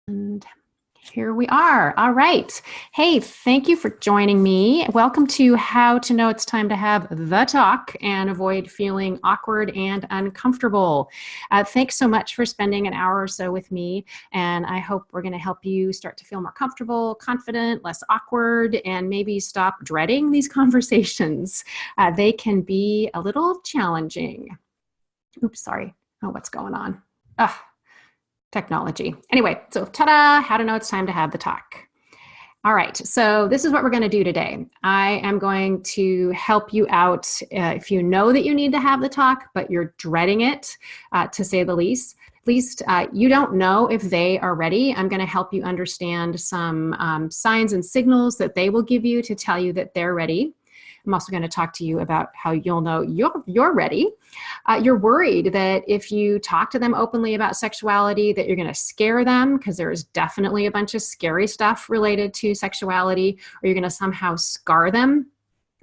And here we are. All right. Hey, thank you for joining me. Welcome to How to Know It's Time to Have the Talk and Avoid Feeling Awkward and Uncomfortable. Thanks so much for spending an hour or so with me. And I hope we're going to help you start to feel more comfortable, confident, less awkward, and maybe stop dreading these conversations. They can be a little challenging. Oops, sorry. Oh, what's going on? Technology. Anyway, so ta-da, how to know it's time to have the talk. All right, so this is what we're going to do today. I am going to help you out if you know that you need to have the talk, but you're dreading it, to say the least. At least you don't know if they are ready. I'm going to help you understand some signs and signals that they will give you to tell you that they're ready. I'm also going to talk to you about how you'll know you're ready. You're worried that if you talk to them openly about sexuality, that you're going to scare them, because there is definitely a bunch of scary stuff related to sexuality, or you're going to somehow scar them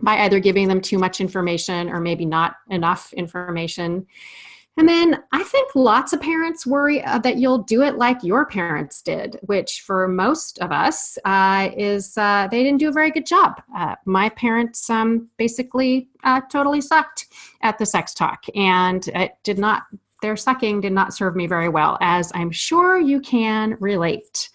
by either giving them too much information or maybe not enough information. And then I think lots of parents worry that you'll do it like your parents did, which for most of us is they didn't do a very good job. My parents basically totally sucked at the sex talk, and their sucking did not serve me very well, as I'm sure you can relate.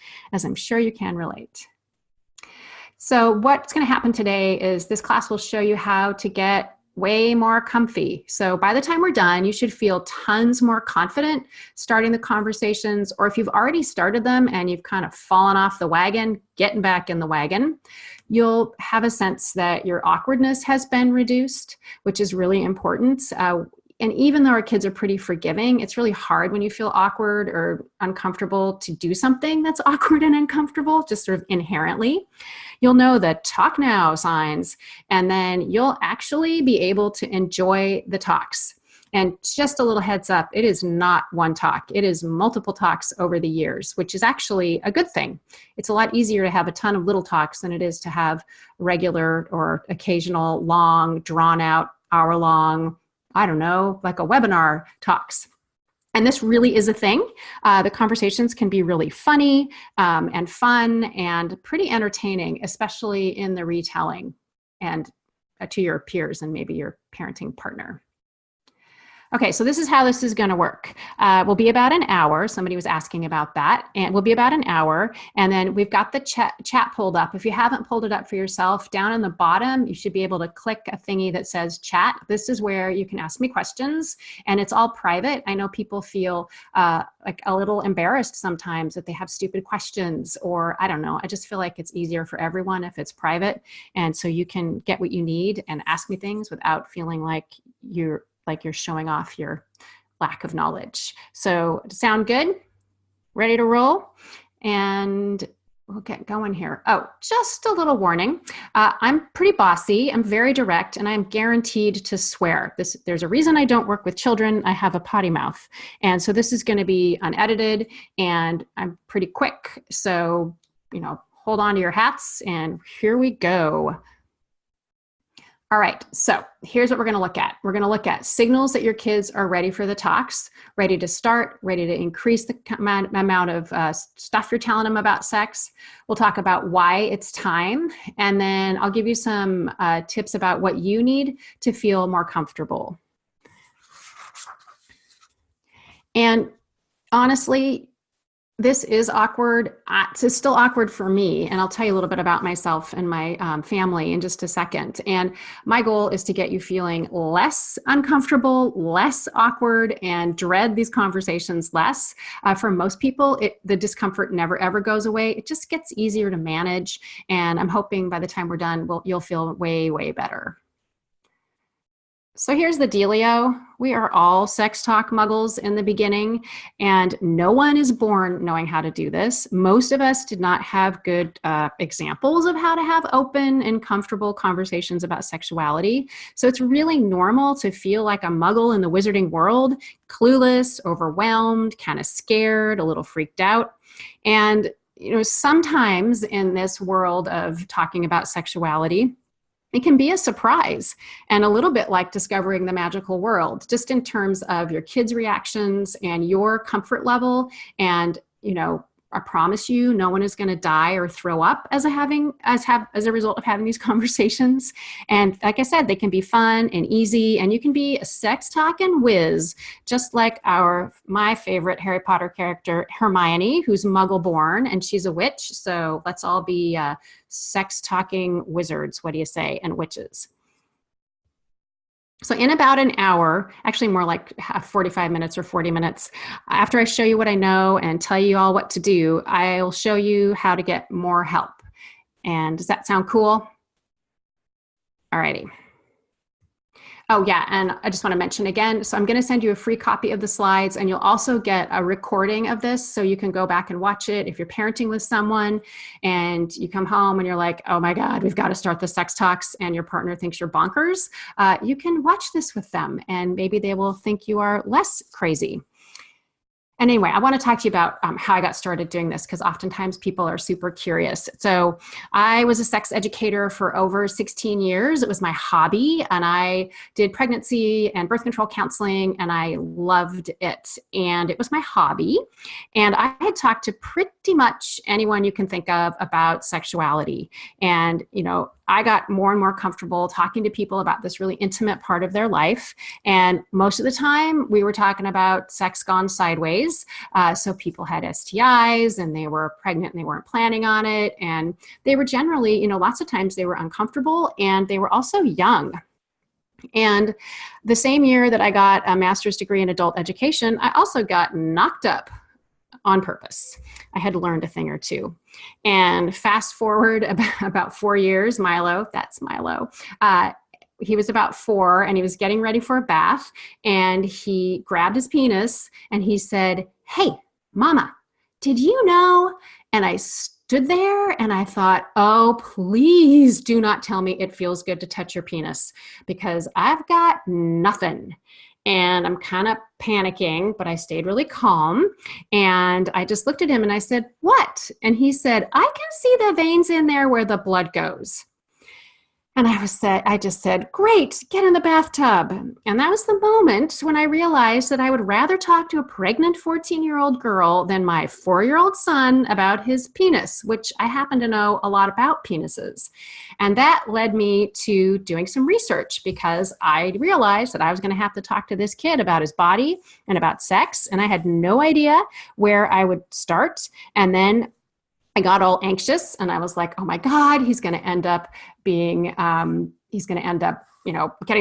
So what's going to happen today is this class will show you how to get way more comfy. So by the time we're done, you should feel tons more confident starting the conversations, or if you've already started them and you've kind of fallen off the wagon, getting back in the wagon. You'll have a sense that your awkwardness has been reduced, which is really important. And even though our kids are pretty forgiving, it's really hard when you feel awkward or uncomfortable to do something that's awkward and uncomfortable, just sort of inherently. You'll know the talk now signs, and then you'll actually be able to enjoy the talks. And just a little heads up, it is not one talk. It is multiple talks over the years, which is actually a good thing. It's a lot easier to have a ton of little talks than it is to have regular or occasional long, drawn out, hour-long, I don't know, like a webinar talks. And this really is a thing. The conversations can be really funny and fun and pretty entertaining, especially in the retelling and to your peers and maybe your parenting partner. Okay, so this is how this is going to work. We'll be about an hour. Somebody was asking about that. And we'll be about an hour. And then we've got the chat pulled up. If you haven't pulled it up for yourself, down in the bottom, you should be able to click a thingy that says chat. This is where you can ask me questions. And it's all private. I know people feel like a little embarrassed sometimes that they have stupid questions, or I don't know. I just feel like it's easier for everyone if it's private. And so you can get what you need and ask me things without feeling like you're showing off your lack of knowledge. So sound good? Ready to roll? And we'll get going here. Oh, just a little warning. I'm pretty bossy. I'm very direct, and I'm guaranteed to swear. There's a reason I don't work with children. I have a potty mouth. And so this is going to be unedited, and I'm pretty quick. So, hold on to your hats, and here we go. All right, so here's what we're going to look at. We're going to look at signals that your kids are ready for the talks, ready to start, ready to increase the amount of stuff you're telling them about sex. We'll talk about why it's time, and then I'll give you some tips about what you need to feel more comfortable. And honestly, this is awkward. It's still awkward for me, and I'll tell you a little bit about myself and my family in just a second. And my goal is to get you feeling less uncomfortable, less awkward, and dread these conversations less. For most people, the discomfort never ever goes away. It just gets easier to manage, and I'm hoping by the time we're done, you'll feel way, way better. So here's the dealio. We are all sex talk muggles in the beginning, and no one is born knowing how to do this. Most of us did not have good examples of how to have open and comfortable conversations about sexuality. So it's really normal to feel like a muggle in the wizarding world, clueless, overwhelmed, kind of scared, a little freaked out. And sometimes in this world of talking about sexuality, it can be a surprise and a little bit like discovering the magical world, just in terms of your kids' reactions and your comfort level and, I promise you, no one is going to die or throw up as a result of having these conversations. And like I said, they can be fun and easy, and you can be a sex talking whiz, just like my favorite Harry Potter character, Hermione, who's Muggle born, and she's a witch. So let's all be sex talking wizards. What do you say? And witches. So in about an hour, actually more like 45 minutes or 40 minutes, after I show you what I know and tell you all what to do, I'll show you how to get more help. And does that sound cool? Alrighty. Oh yeah, and I just want to mention again, so I'm going to send you a free copy of the slides, and you'll also get a recording of this so you can go back and watch it. If you're parenting with someone and you come home and you're like, oh my God, we've got to start the sex talks, and your partner thinks you're bonkers, you can watch this with them, and maybe they will think you are less crazy. And anyway, I want to talk to you about how I got started doing this, because oftentimes people are super curious. So I was a sex educator for over 16 years. It was my hobby, and I did pregnancy and birth control counseling, and I loved it. And it was my hobby. And I had talked to pretty much anyone you can think of about sexuality. And, I got more and more comfortable talking to people about this really intimate part of their life. And most of the time we were talking about sex gone sideways. So people had STIs and they were pregnant and they weren't planning on it. And they were generally, lots of times they were uncomfortable, and they were also young. And the same year that I got a master's degree in adult education, I also got knocked up on purpose. I had learned a thing or two. And fast forward about 4 years, Milo, that's Milo, he was about 4 and he was getting ready for a bath, and he grabbed his penis and he said, "Hey, Mama, did you know?" And I stood there and I thought, oh, please do not tell me it feels good to touch your penis, because I've got nothing. And I'm kind of panicking, but I stayed really calm. And I just looked at him and I said, "What?" And he said, "I can see the veins in there where the blood goes." And I just said, "Great, get in the bathtub." And that was the moment when I realized that I would rather talk to a pregnant 14-year-old girl than my 4-year-old son about his penis, which I happen to know a lot about penises. And that led me to doing some research, because I realized that I was going to have to talk to this kid about his body and about sex, and I had no idea where I would start. And then I got all anxious and I was like, oh my God, he's going to end up getting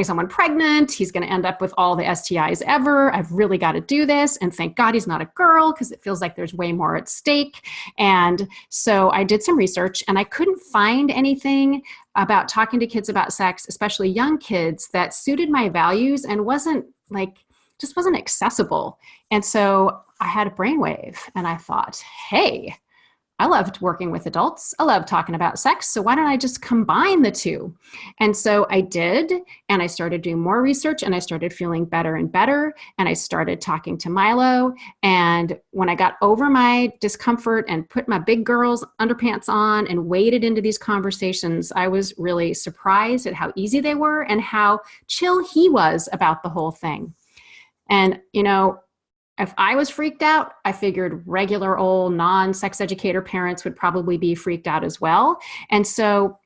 someone pregnant. He's going to end up with all the STIs ever. I've really got to do this. And thank God he's not a girl, because it feels like there's way more at stake. And so I did some research, and I couldn't find anything about talking to kids about sex, especially young kids, that suited my values and wasn't accessible. And so I had a brainwave and I thought, hey, I loved working with adults. I love talking about sex. So why don't I just combine the two? And so I did, and I started doing more research, and I started feeling better and better. And I started talking to Milo. And when I got over my discomfort and put my big girl's underpants on and waded into these conversations, I was really surprised at how easy they were and how chill he was about the whole thing. And, if I was freaked out, I figured regular old non-sex educator parents would probably be freaked out as well. And so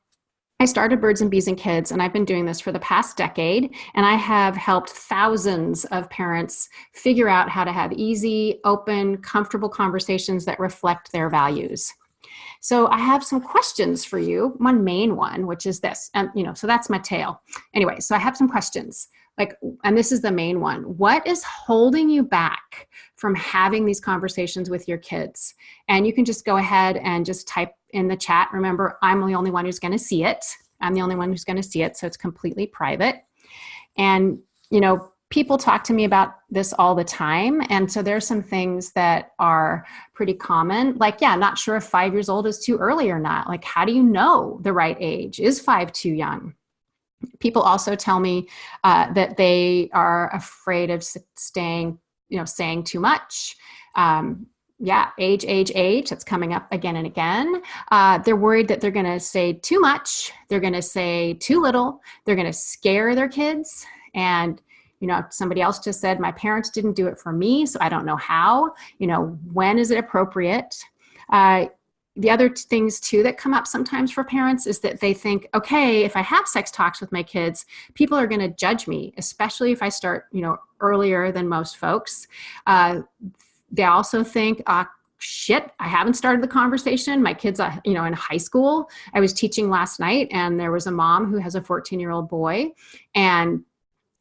I started Birds and Bees and Kids, and I've been doing this for the past decade, and I have helped thousands of parents figure out how to have easy, open, comfortable conversations that reflect their values. So I have some questions for you, one main one, which is this, and so that's my tale. Anyway, so I have some questions. And this is the main one. What is holding you back from having these conversations with your kids? And you can just go ahead and just type in the chat. Remember, I'm the only one who's going to see it. So it's completely private. And, people talk to me about this all the time. And so there's some things that are pretty common. Not sure if 5 years old is too early or not. How do you know the right age? Is 5 too young? People also tell me that they are afraid of saying too much. Age. That's coming up again and again. They're worried that they're going to say too much. They're going to say too little. They're going to scare their kids. And, somebody else just said, my parents didn't do it for me, so I don't know how. When is it appropriate? The other things too that come up sometimes for parents is that they think, okay, if I have sex talks with my kids, people are going to judge me, especially if I start, earlier than most folks. They also think, shit, I haven't started the conversation. My kid's, in high school. I was teaching last night, and there was a mom who has a 14-year-old boy, and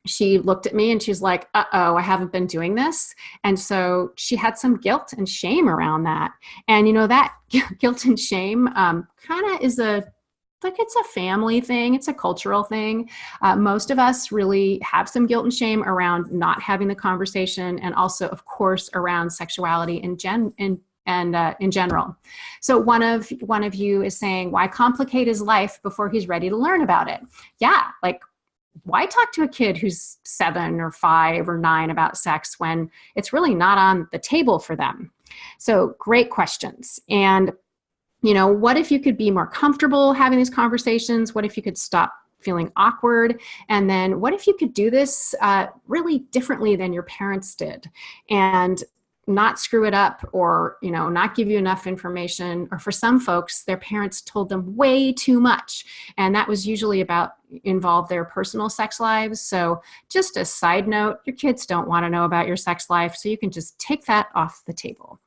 she looked at me and she's like, uh-oh, I haven't been doing this. And so she had some guilt and shame around that. And, that guilt and shame kind of is it's a family thing. It's a cultural thing. Most of us really have some guilt and shame around not having the conversation, and also, of course, around sexuality in general. So one of you is saying, why complicate his life before he's ready to learn about it? Yeah, why talk to a kid who's 7 or 5 or 9 about sex when it's really not on the table for them? So great questions. And, what if you could be more comfortable having these conversations? What if you could stop feeling awkward? And then what if you could do this really differently than your parents did, and not screw it up, or, not give you enough information? Or for some folks, their parents told them way too much, and that was usually involve their personal sex lives. So just a side note, your kids don't want to know about your sex life, so you can just take that off the table.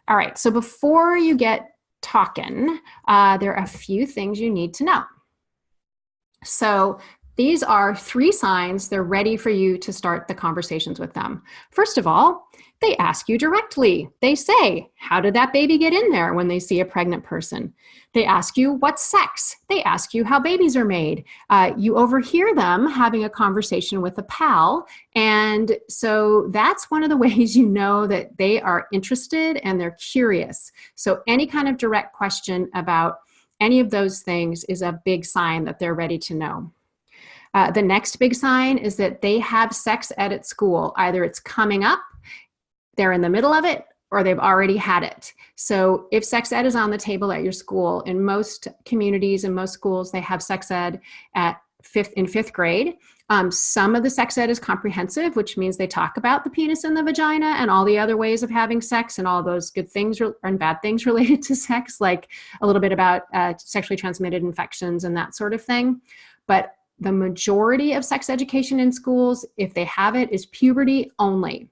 All right, so before you get talking, there are a few things you need to know. So these are 3 signs they're ready for you to start the conversations with them. First of all, they ask you directly. They say, how did that baby get in there, when they see a pregnant person? They ask you, what's sex? They ask you how babies are made. You overhear them having a conversation with a pal. And so that's one of the ways you know that they are interested and they're curious. So any kind of direct question about any of those things is a big sign that they're ready to know. The next big sign is that they have sex ed at school. Either it's coming up, they're in the middle of it, or they've already had it. So if sex ed is on the table at your school, in most communities and most schools, they have sex ed in 5th grade. Some of the sex ed is comprehensive, which means they talk about the penis and the vagina and all the other ways of having sex and all those good things and bad things related to sex, like a little bit about sexually transmitted infections and that sort of thing. But the majority of sex education in schools, if they have it, is puberty only.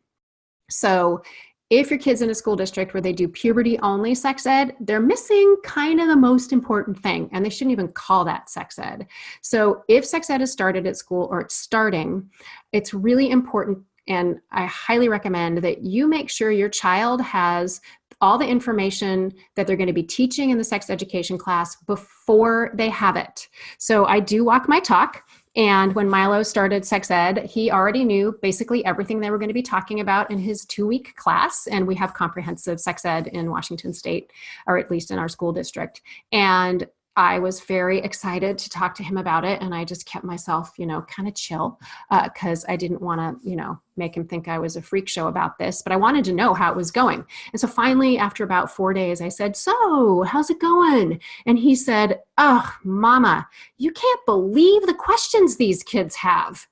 So if your kid's in a school district where they do puberty only sex ed, they're missing kind of the most important thing, and they shouldn't even call that sex ed. So if sex ed is started at school, or it's starting, it's really important, and I highly recommend that you make sure your child has all the information that they're going to be teaching in the sex education class before they have it. So I do walk my talk. And when Milo started sex ed, he already knew basically everything they were going to be talking about in his 2-week class. And we have comprehensive sex ed in Washington State, or at least in our school district. And I was very excited to talk to him about it. And I just kept myself, kind of chill, because I didn't want to, make him think I was a freak show about this, but I wanted to know how it was going. And so finally, after about 4 days, I said, so how's it going? And he said, oh, Mama, you can't believe the questions these kids have.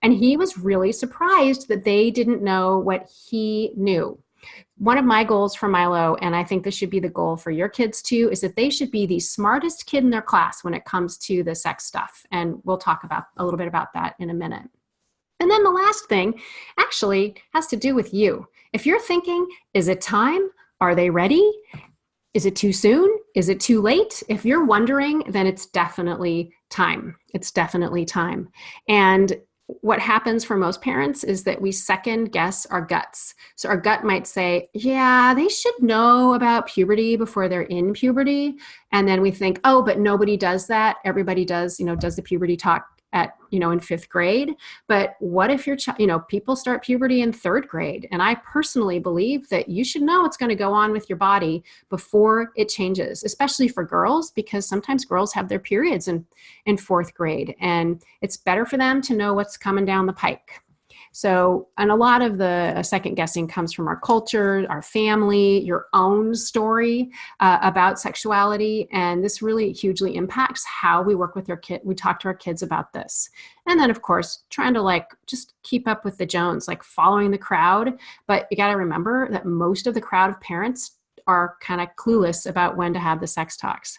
And he was really surprised that they didn't know what he knew. One of my goals for Milo, and I think this should be the goal for your kids too, is that they should be the smartest kid in their class when it comes to the sex stuff. And we'll talk about a little bit about that in a minute. And then the last thing actually has to do with you. If you're thinking, is it time? Are they ready? Is it too soon? Is it too late? If you're wondering, then it's definitely time. It's definitely time. And what happens for most parents is that we second guess our guts. So our gut might say, yeah, they should know about puberty before they're in puberty. And then we think, oh, but nobody does that. Everybody does the puberty talk at, in 5th grade. But what if your people start puberty in 3rd grade? And I personally believe that you should know what's going to go on with your body before it changes, especially for girls, because sometimes girls have their periods in 4th grade, and it's better for them to know what's coming down the pike. So, and a lot of the second guessing comes from our culture, our family, your own story about sexuality. And this really hugely impacts how we work with our kid. We talk to our kids about this. And then, of course, trying to just keep up with the Jones, following the crowd. But you got to remember that most of the crowd of parents are kind of clueless about when to have the sex talks.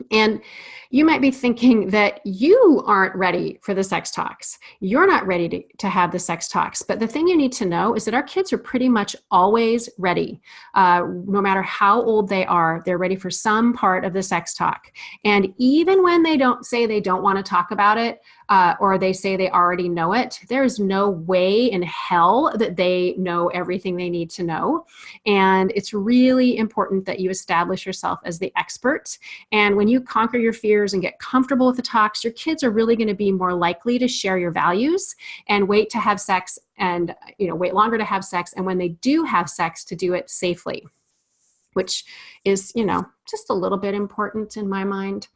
And you might be thinking that you aren't ready for the sex talks. You're not ready to have the sex talks. But the thing you need to know is that our kids are pretty much always ready. No matter how old they are, they're ready for some part of the sex talk. And even when they don't want to talk about it, or they say they already know it, there is no way in hell that they know everything they need to know. And it's really important that you establish yourself as the expert. And when you conquer your fears and get comfortable with the talks, your kids are really going to be more likely to share your values and wait to have sex and, wait longer to have sex. And when they do have sex, to do it safely, which is, just a little bit important in my mind.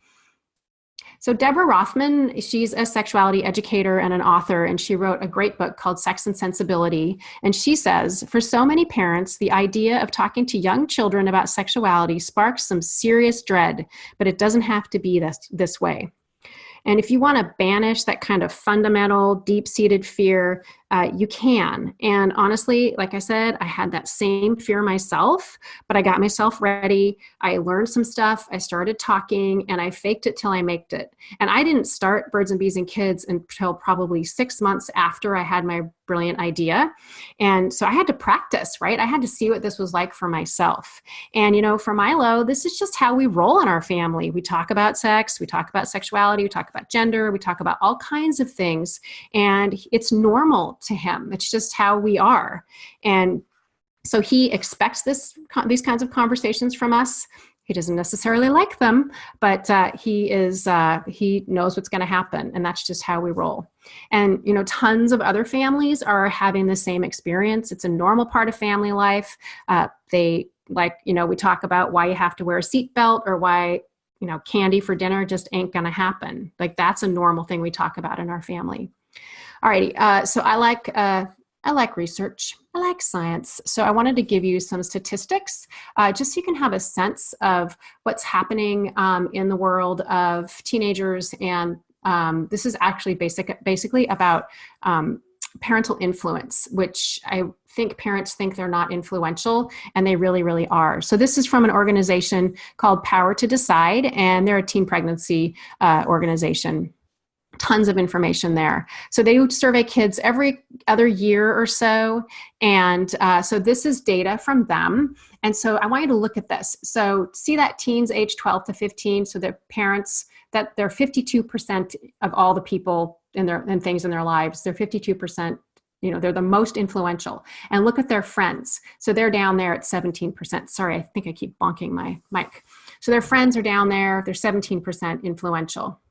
So Deborah Rothman, she's a sexuality educator and an author, and she wrote a great book called Sex and Sensibility. And she says, for so many parents, the idea of talking to young children about sexuality sparks some serious dread, but it doesn't have to be this way. And if you want to banish that kind of fundamental, deep-seated fear, you can. And honestly, like I said, I had that same fear myself, but I got myself ready. I learned some stuff. I started talking, and I faked it till I maked it. And I didn't start Birds and Bees and Kids until probably 6 months after I had my brilliant idea. And so I had to practice, right? I had to see what this was like for myself. And, for Milo, this is just how we roll in our family. We talk about sex, we talk about sexuality, we talk about gender, we talk about all kinds of things. And it's normal to him. It's just how we are. And so he expects these kinds of conversations from us. He doesn't necessarily like them, but he knows what's going to happen, and that's just how we roll. And tons of other families are having the same experience. It's a normal part of family life. We talk about why you have to wear a seatbelt or why candy for dinner just ain't going to happen. Like, that's a normal thing we talk about in our family. Alrighty, so I like research. I like science. So I wanted to give you some statistics, just so you can have a sense of what's happening in the world of teenagers. And this is actually basically about parental influence, which I think parents think they're not influential, and they really, really are. So this is from an organization called Power to Decide, and they're a teen pregnancy organization. Tons of information there. So they would survey kids every other year or so. And so this is data from them. And so I want you to look at this. So see that teens age 12 to 15. So their parents, that they're 52% of all the people and things in their lives. They're 52%, they're the most influential. And look at their friends. So they're down there at 17%. Sorry, I think I keep bonking my mic. So their friends are down there. They're 17% influential.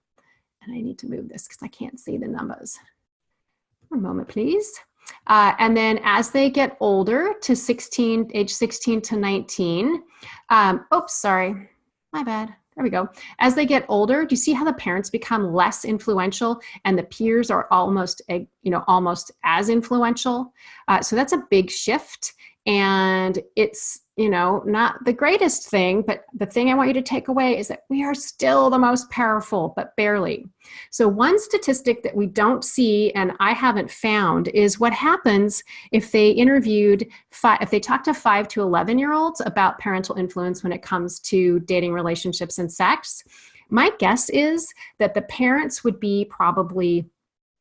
And I need to move this because I can't see the numbers. One moment, please. And then as they get older to age 16 to 19, sorry, my bad. There we go. As they get older, do you see how the parents become less influential and the peers are almost as influential? So that's a big shift. And it's, not the greatest thing, but the thing I want you to take away is that we are still the most powerful, but barely. So one statistic that we don't see, and I haven't found, is what happens if they talked to 5 to 11-year-olds about parental influence when it comes to dating, relationships, and sex. My guess is that the parents would be probably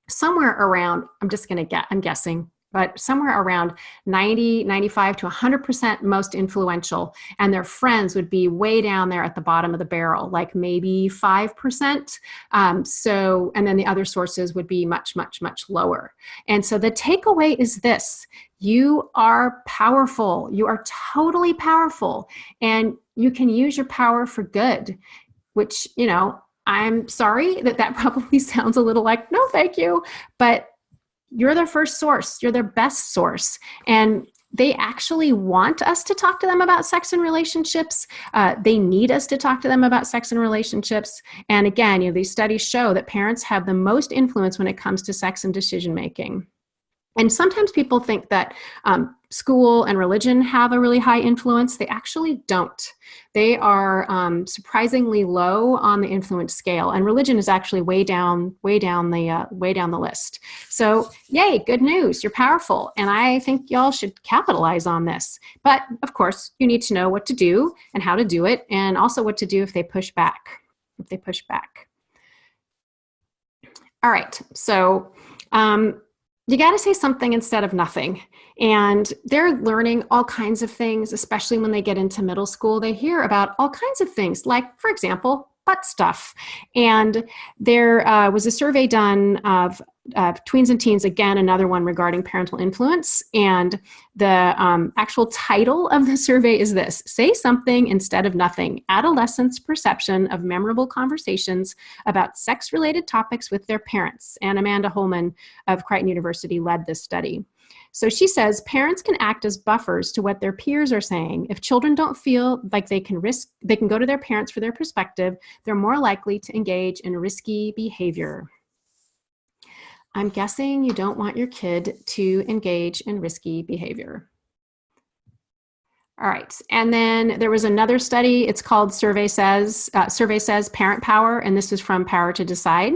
somewhere around, I'm guessing, but somewhere around 90, 95 to 100% most influential. And their friends would be way down there at the bottom of the barrel, like maybe 5%. And then the other sources would be much, much, much lower. And so the takeaway is this: you are powerful. You are totally powerful. And you can use your power for good, which, I'm sorry that probably sounds a little like, no, thank you. But you're their first source. You're their best source. And they actually want us to talk to them about sex and relationships. They need us to talk to them about sex and relationships. And again, these studies show that parents have the most influence when it comes to sex and decision making. And sometimes people think that school and religion have a really high influence. They actually don't. They are surprisingly low on the influence scale, and religion is actually way down the list. So, yay, good news! You're powerful, and I think y'all should capitalize on this. But of course, you need to know what to do and how to do it, and also what to do if they push back. All right. So. You got to say something instead of nothing. And they're learning all kinds of things, especially when they get into middle school. They hear about all kinds of things, like, for example, butt stuff. And there was a survey done of tweens and teens, again, another one regarding parental influence. And the actual title of the survey is this: Say Something Instead of Nothing, Adolescents' Perception of Memorable Conversations About Sex-Related Topics with Their Parents. And Amanda Holman of Creighton University led this study. So she says parents can act as buffers to what their peers are saying. If children don't feel like they can go to their parents for their perspective, they're more likely to engage in risky behavior. I'm guessing you don't want your kid to engage in risky behavior. All right, and then there was another study. It's called Survey Says Parent Power, and this is from Power to Decide.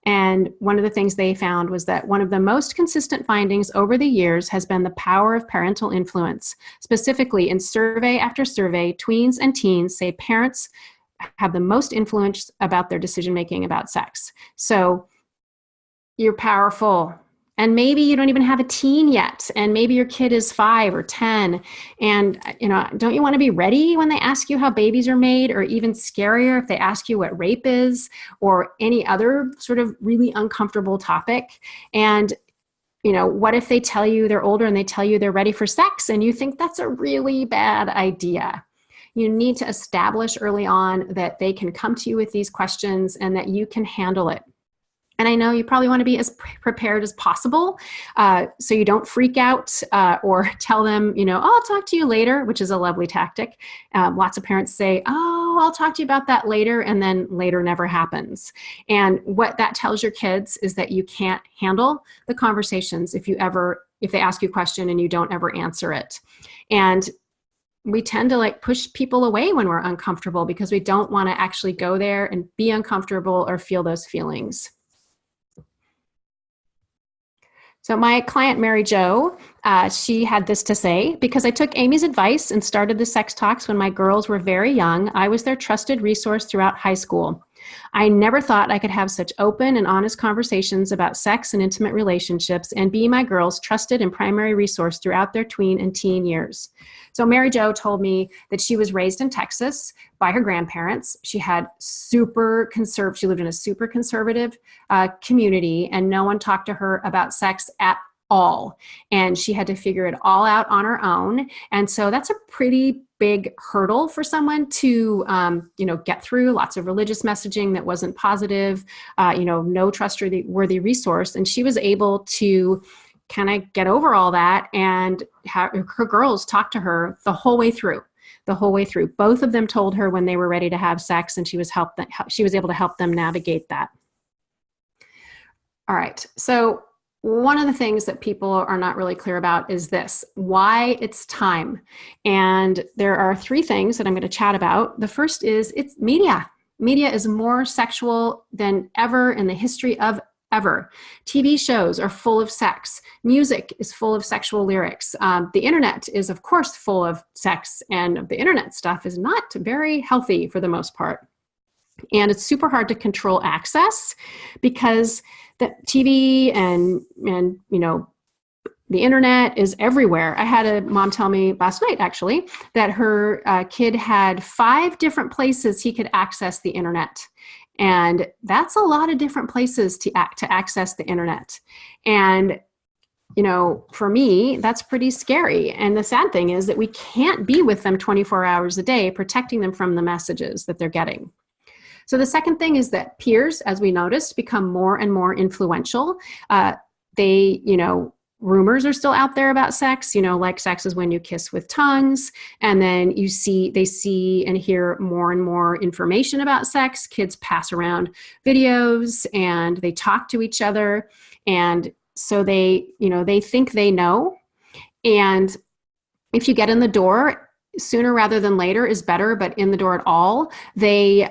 And one of the things they found was that one of the most consistent findings over the years has been the power of parental influence. Specifically, in survey after survey, tweens and teens say parents have the most influence about their decision-making about sex. So you're powerful. And maybe you don't even have a teen yet, and maybe your kid is 5 or 10. And, don't you want to be ready when they ask you how babies are made, or even scarier if they ask you what rape is, or any other sort of really uncomfortable topic? And, what if they tell you they're older and they tell you they're ready for sex, and you think that's a really bad idea? You need to establish early on that they can come to you with these questions and that you can handle it. And I know you probably want to be as prepared as possible, so you don't freak out or tell them, I'll talk to you later, which is a lovely tactic. Lots of parents say, I'll talk to you about that later, and then later never happens. And what that tells your kids is that you can't handle the conversations if they ask you a question and you don't ever answer it. And we tend to push people away when we're uncomfortable because we don't want to actually go there and be uncomfortable or feel those feelings. So my client, Mary Jo, she had this to say: because I took Amy's advice and started the sex talks when my girls were very young, I was their trusted resource throughout high school. I never thought I could have such open and honest conversations about sex and intimate relationships and be my girls' trusted and primary resource throughout their tween and teen years. So Mary Jo told me that she was raised in Texas by her grandparents. She lived in a super conservative community, and no one talked to her about sex at all. And she had to figure it all out on her own. And so that's a pretty big hurdle for someone to, get through. Lots of religious messaging that wasn't positive, no trustworthy resource. And she was able to kind of get over all that and have her girls talk to her the whole way through. Both of them told her when they were ready to have sex, and she was able to help them navigate that. All right. So one of the things that people are not really clear about is this: why it's time. And there are 3 things that I'm going to chat about. The first is it's media. Media is more sexual than ever in the history of ever. TV shows are full of sex. Music is full of sexual lyrics. The internet is, of course, full of sex, and the internet stuff is not very healthy for the most part. And it's super hard to control access because the TV and the internet is everywhere. I had a mom tell me last night, actually, that her kid had 5 different places he could access the internet. And that's a lot of different places to access the internet. And, for me, that's pretty scary. And the sad thing is that we can't be with them 24 hours a day, protecting them from the messages that they're getting. So the second thing is that peers, as we noticed, become more and more influential. Rumors are still out there about sex, like sex is when you kiss with tongues. And then they see and hear more and more information about sex. Kids pass around videos and they talk to each other. And so they think they know. And if you get in the door, sooner rather than later is better, but in the door at all, they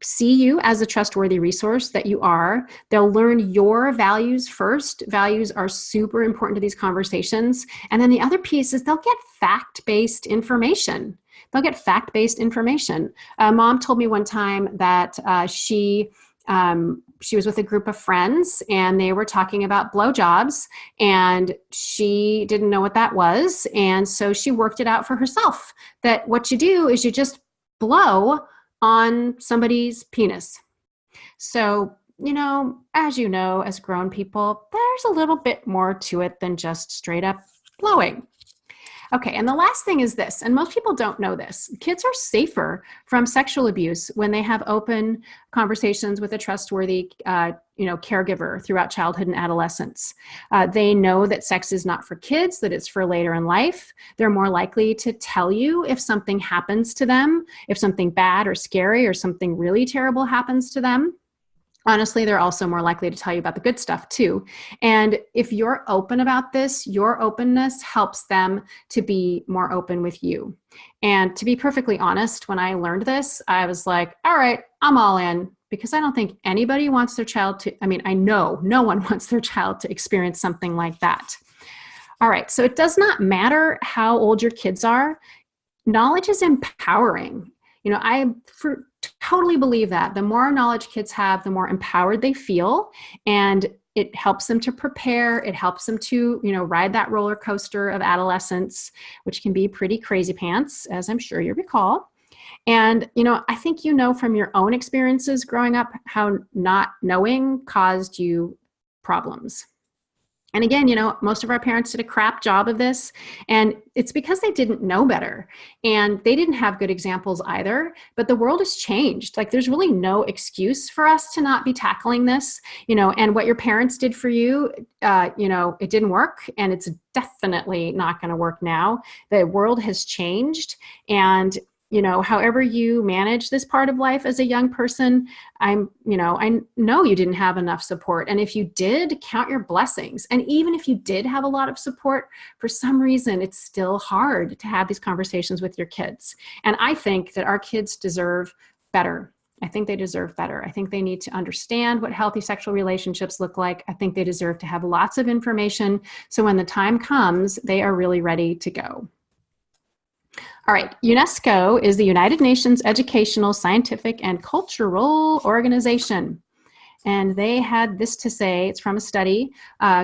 see you as a trustworthy resource that you are. They'll learn your values first. Values are super important to these conversations. And then the other piece is they'll get fact-based information. Mom told me one time that she was with a group of friends and they were talking about blowjobs, and she didn't know what that was. And so she worked it out for herself, that what you do is you just blow on somebody's penis. So, as grown people, there's a little bit more to it than just straight up blowing. Okay, and the last thing is this, and most people don't know this. Kids are safer from sexual abuse when they have open conversations with a trustworthy, caregiver throughout childhood and adolescence. They know that sex is not for kids, that it's for later in life. They're more likely to tell you if something happens to them, if something bad or scary or something really terrible happens to them. Honestly, they're also more likely to tell you about the good stuff too. And if you're open about this, your openness helps them to be more open with you. And to be perfectly honest, when I learned this, I was like, all right, I'm all in, because I don't think anybody wants their child to, I know no one wants their child to experience something like that. All right, so it does not matter how old your kids are. Knowledge is empowering. I totally believe that the more knowledge kids have, the more empowered they feel, and it helps them to prepare. It helps them to, ride that roller coaster of adolescence, which can be pretty crazy pants, as I'm sure you recall. And, I think from your own experiences growing up how not knowing caused you problems. And again, most of our parents did a crap job of this, and it's because they didn't know better, and they didn't have good examples either. But the world has changed. Like, there's really no excuse for us to not be tackling this, and what your parents did for you, it didn't work, and it's definitely not going to work now. The world has changed, and however you manage this part of life as a young person, I know you didn't have enough support. And if you did, count your blessings. And even if you did have a lot of support, for some reason, it's still hard to have these conversations with your kids. And I think that our kids deserve better. I think they deserve better. I think they need to understand what healthy sexual relationships look like. I think they deserve to have lots of information, so when the time comes, they are really ready to go. All right, UNESCO is the United Nations Educational, Scientific, and Cultural Organization. And they had this to say. It's from a study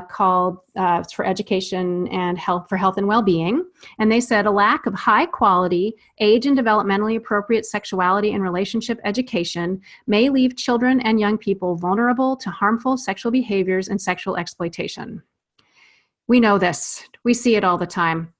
called it's for Education and Health for Health and Well-Being. And they said a lack of high quality, age and developmentally appropriate sexuality and relationship education may leave children and young people vulnerable to harmful sexual behaviors and sexual exploitation. We know this. We see it all the time.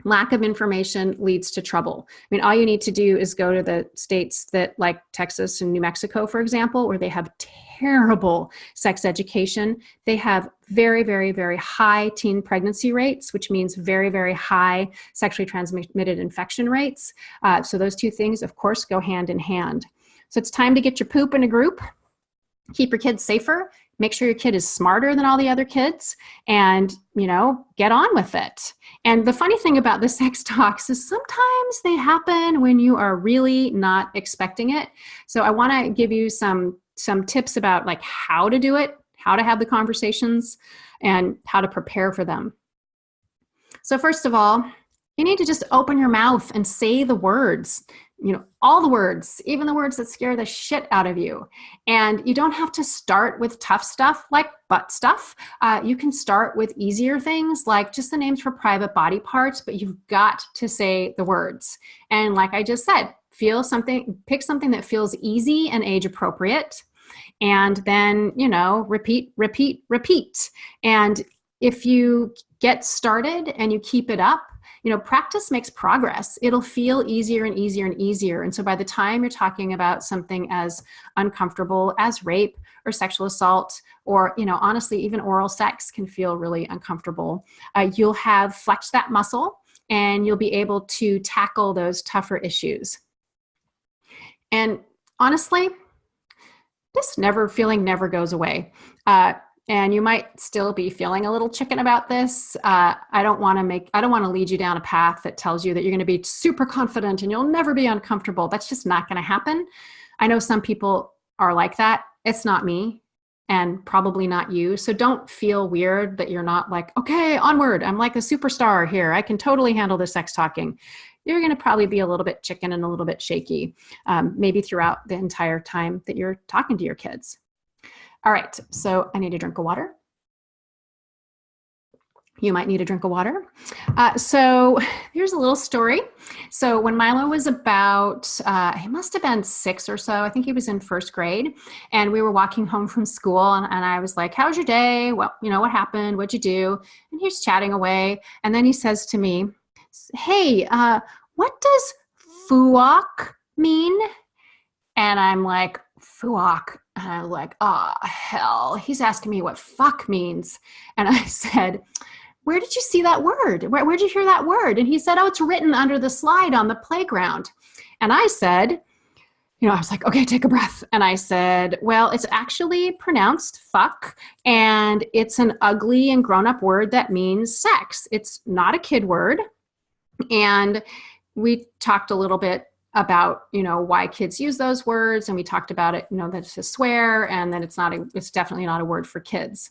Lack of information leads to trouble. All you need to do is go to the states that, like Texas and New Mexico, for example, where they have terrible sex education. They have very, very, very high teen pregnancy rates, which means very, very high sexually transmitted infection rates. So those two things, of course, go hand in hand. So it's time to get your poop in a group, keep your kids safer, make sure your kid is smarter than all the other kids, and, get on with it. And the funny thing about the sex talks is sometimes they happen when you are really not expecting it. So I want to give you some tips about like how to do it, how to have the conversations, and how to prepare for them. So first of all, you need to just open your mouth and say the words. All the words, even the words that scare the shit out of you. And you don't have to start with tough stuff like butt stuff. You can start with easier things like just the names for private body parts, but you've got to say the words. And like I just said, pick something that feels easy and age appropriate. And then, repeat. And if you get started and you keep it up, practice makes progress. It'll feel easier and easier and easier. And so by the time you're talking about something as uncomfortable as rape or sexual assault, or, honestly, even oral sex can feel really uncomfortable, you'll have flexed that muscle and you'll be able to tackle those tougher issues. And honestly, this feeling never goes away. And you might still be feeling a little chicken about this. I don't want to lead you down a path that tells you that you're going to be super confident and you'll never be uncomfortable. That's just not going to happen. I know some people are like that. It's not me and probably not you. So don't feel weird that you're not like, okay, onward. I'm like a superstar here. I can totally handle the sex talking. You're going to probably be a little bit chicken and a little bit shaky, maybe throughout the entire time that you're talking to your kids. All right, so I need a drink of water. You might need a drink of water. So here's a little story. So when Milo was about, he must have been 6 or so. I think he was in first grade. And we were walking home from school. And I was like, how was your day? Well, what happened? What'd you do? And he's chatting away. And then he says to me, hey, what does fuak mean? And I'm like, fuak. And I was like, oh, hell, he's asking me what fuck means. And I said, where did you see that word? Where'd you hear that word? And he said, oh, it's written under the slide on the playground. And I said, I was like, okay, take a breath. And I said, well, it's actually pronounced fuck. And it's an ugly and grown-up word that means sex. It's not a kid word. And we talked a little bit about, why kids use those words. And we talked about it, that it's a swear and that it's definitely not a word for kids.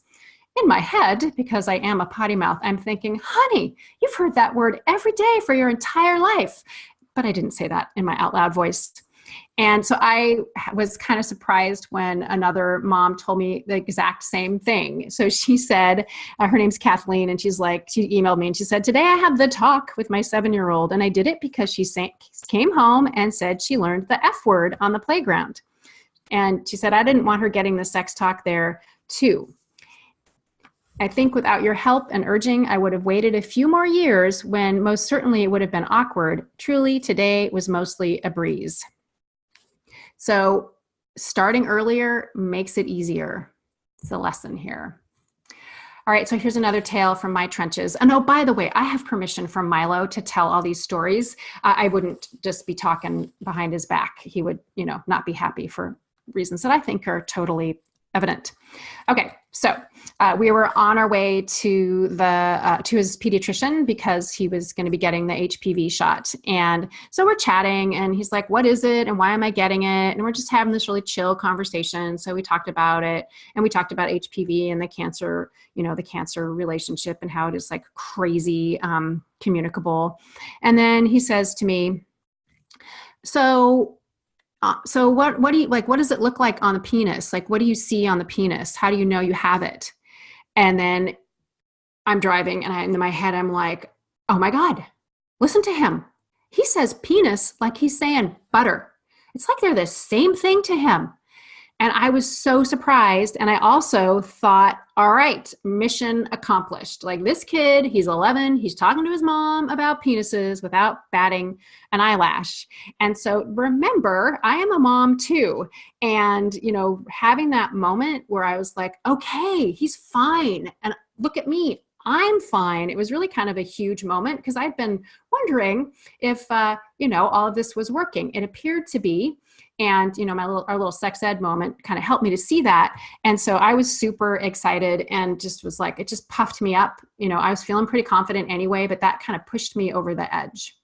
In my head, because I am a potty mouth, I'm thinking, honey, you've heard that word every day for your entire life. But I didn't say that in my out loud voice. And so I was kind of surprised when another mom told me the exact same thing. So she said, her name's Kathleen, and she emailed me and she said, today I had the talk with my 7-year-old, and I did it because she came home and said she learned the F word on the playground. And she said, I didn't want her getting the sex talk there too. I think without your help and urging, I would have waited a few more years when most certainly it would have been awkward. Truly, today was mostly a breeze. So starting earlier makes it easier. It's a lesson here. All right, so here's another tale from my trenches. And oh, by the way, I have permission from Milo to tell all these stories. I wouldn't just be talking behind his back. He would, not be happy for reasons that I think are totally evident. Okay, so we were on our way to to his pediatrician because he was going to be getting the HPV shot. And so we're chatting and he's like, what is it? And why am I getting it? And we're just having this really chill conversation. So we talked about it and we talked about HPV and the cancer, the cancer relationship and how it is like crazy communicable. And then he says to me, so what do you like? What does it look like on the penis? Like, what do you see on the penis? How do you know you have it? And then I'm driving and in my head, I'm like, oh my God, listen to him. He says penis like he's saying butter. It's like they're the same thing to him. And I was so surprised. And I also thought, all right, mission accomplished. Like this kid, he's 11. He's talking to his mom about penises without batting an eyelash. And so remember, I am a mom too. And, having that moment where I was like, okay, he's fine. And look at me. I'm fine. It was really kind of a huge moment because I'd been wondering if, all of this was working. It appeared to be. And, our little sex ed moment kind of helped me to see that. And so I was super excited and just was like, it just puffed me up. I was feeling pretty confident anyway, but that kind of pushed me over the edge.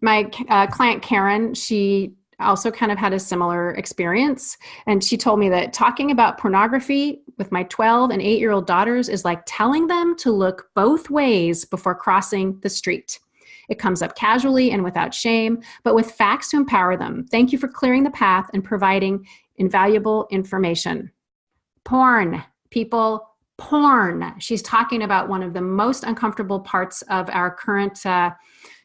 My client, Karen, she also kind of had a similar experience. And she told me that talking about pornography with my 12 and 8-year-old daughters is like telling them to look both ways before crossing the street. It comes up casually and without shame, but with facts to empower them. Thank you for clearing the path and providing invaluable information. Porn, people, porn. She's talking about one of the most uncomfortable parts of our current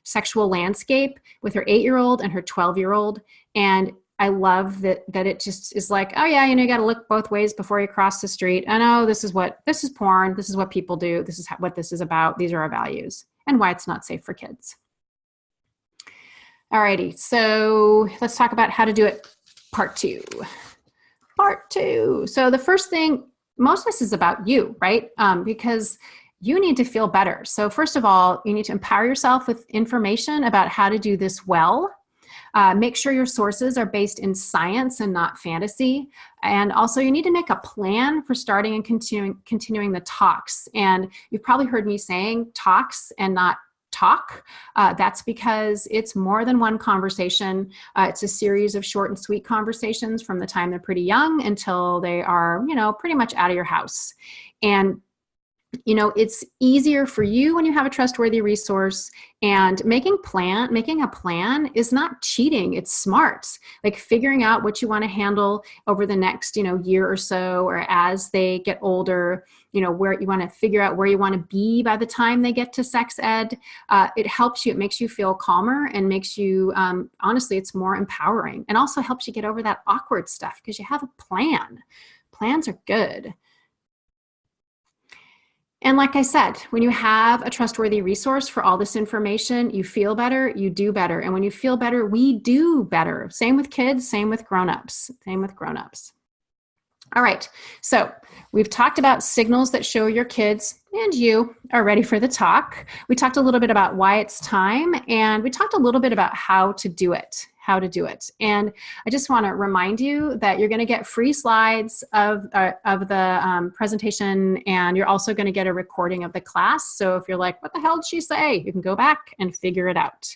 sexual landscape with her 8-year-old and her 12-year-old. And I love that it just is like, oh yeah, you got to look both ways before you cross the street. I know this is porn. This is what people do. This is what this is about. These are our values and why it's not safe for kids. Alrighty, so let's talk about how to do it. Part two. So the first thing, most of this is about you, right? Because you need to feel better. So first of all, you need to empower yourself with information about how to do this well. Make sure your sources are based in science and not fantasy. And also you need to make a plan for starting and continuing the talks. And you've probably heard me saying talks and not talk. That's because it's more than one conversation. It's a series of short and sweet conversations from the time they're pretty young until they are, pretty much out of your house. And it's easier for you when you have a trustworthy resource, and making a plan is not cheating. It's smart. Like figuring out what you want to handle over the next, year or so, or as they get older, where you want to figure out where you want to be by the time they get to sex ed. It helps you, it makes you feel calmer and makes you, honestly, it's more empowering, and also helps you get over that awkward stuff because you have a plan. Plans are good. And like I said, when you have a trustworthy resource for all this information, you feel better, you do better. And when you feel better, we do better. Same with kids, same with grown-ups, All right, so we've talked about signals that show your kids and you are ready for the talk. We talked a little bit about why it's time, and we talked a little bit about how to do it. And I just want to remind you that you're going to get free slides of the presentation, and you're also going to get a recording of the class. So if you're like, what the hell did she say? You can go back and figure it out.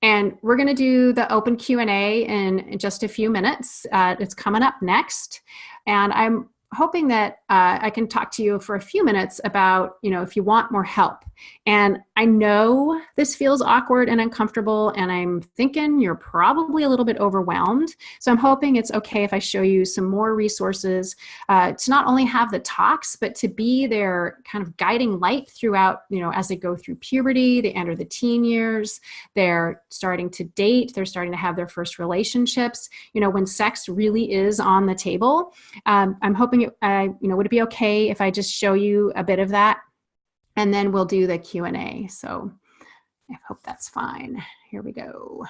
And we're going to do the open Q&A in just a few minutes. It's coming up next. And I'm hoping that I can talk to you for a few minutes about, if you want more help. And I know this feels awkward and uncomfortable, and I'm thinking you're probably a little bit overwhelmed. So I'm hoping it's okay if I show you some more resources to not only have the talks, but to be their kind of guiding light throughout, as they go through puberty, they enter the teen years, they're starting to date, they're starting to have their first relationships, when sex really is on the table. I'm hoping, would it be okay if I just show you a bit of that? And then we'll do the Q&A. So I hope that's fine. Here we go.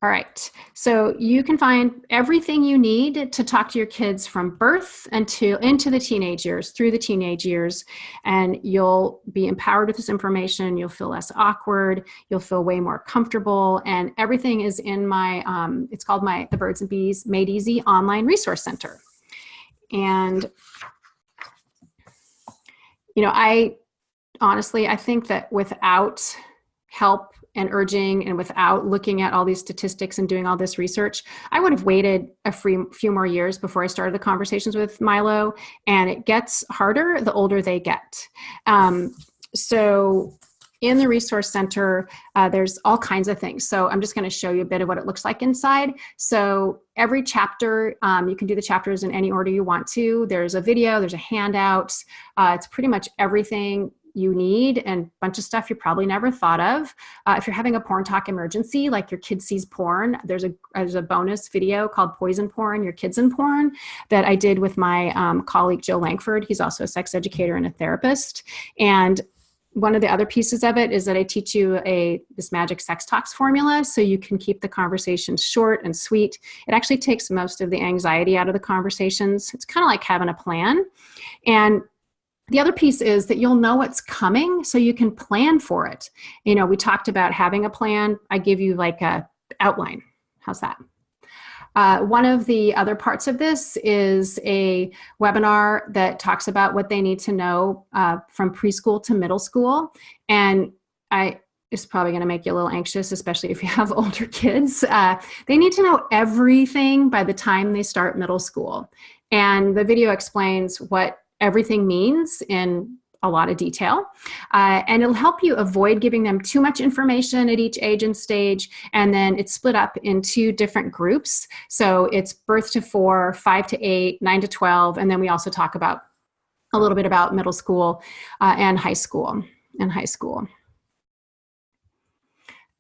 All right. So you can find everything you need to talk to your kids from birth into the teenage years, through the teenage years, and you'll be empowered with this information. You'll feel less awkward. You'll feel way more comfortable. And everything is in my, it's called the Birds and Bees Made Easy Online Resource Center. And, I think that without help and urging, and without looking at all these statistics and doing all this research, I would have waited a few more years before I started the conversations with Milo. And it gets harder the older they get. So in the Resource Center, there's all kinds of things. So I'm just going to show you a bit of what it looks like inside. So every chapter, you can do the chapters in any order you want to. There's a video, there's a handout. It's pretty much everything you need, and a bunch of stuff you probably never thought of. If you're having a porn talk emergency, like your kid sees porn, there's a bonus video called Poison Porn, Your Kids in Porn, that I did with my colleague, Joe Langford. He's also a sex educator and a therapist. And one of the other pieces of it is that I teach you this magic sex talks formula, so you can keep the conversations short and sweet. It actually takes most of the anxiety out of the conversations. It's kind of like having a plan. And the other piece is that you'll know what's coming, so you can plan for it. We talked about having a plan. I give you like a outline. How's that? One of the other parts of this is a webinar that talks about what they need to know from preschool to middle school. And it's probably going to make you a little anxious, especially if you have older kids. They need to know everything by the time they start middle school. And the video explains what everything means in a lot of detail. And it'll help you avoid giving them too much information at each age and stage. And then it's split up into different groups. So it's birth to 4, 5 to 8, 9 to 12. And then we also talk about a little bit about middle school and high school.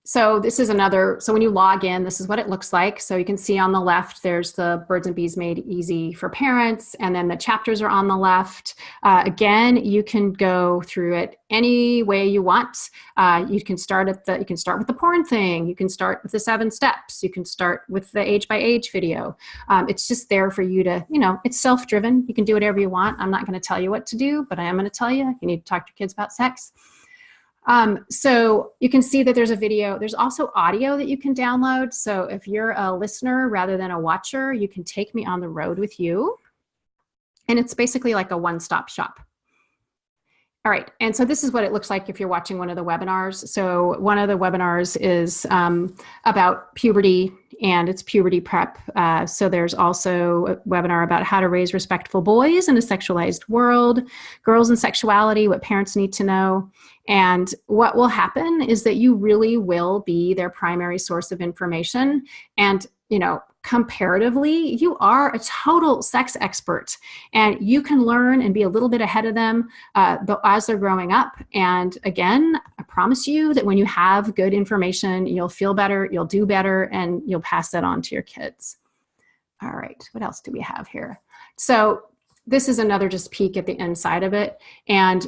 So this is so when you log in, this is what it looks like. So you can see on the left, there's the Birds and Bees Made Easy for Parents, and then the chapters are on the left. Again, you can go through it any way you want. You can start with the porn thing. You can start with the 7 steps. You can start with the age by age video. It's just there for you to, it's self-driven. You can do whatever you want. I'm not going to tell you what to do, but I am going to tell you, you need to talk to your kids about sex. So you can see that there's a video. There's also audio that you can download. So if you're a listener rather than a watcher, you can take me on the road with you. And it's basically like a one-stop shop. All right, and so this is what it looks like if you're watching one of the webinars. So one of the webinars is about puberty, and it's puberty prep. So there's also a webinar about how to raise respectful boys in a sexualized world, girls and sexuality, what parents need to know. And what will happen is that you really will be their primary source of information. And, you know, comparatively, you are a total sex expert, and you can learn and be a little bit ahead of them as they're growing up. And again, I promise you that when you have good information, you'll feel better, you'll do better, and you'll pass that on to your kids. All right, what else do we have here? So this is another just peek at the inside of it. And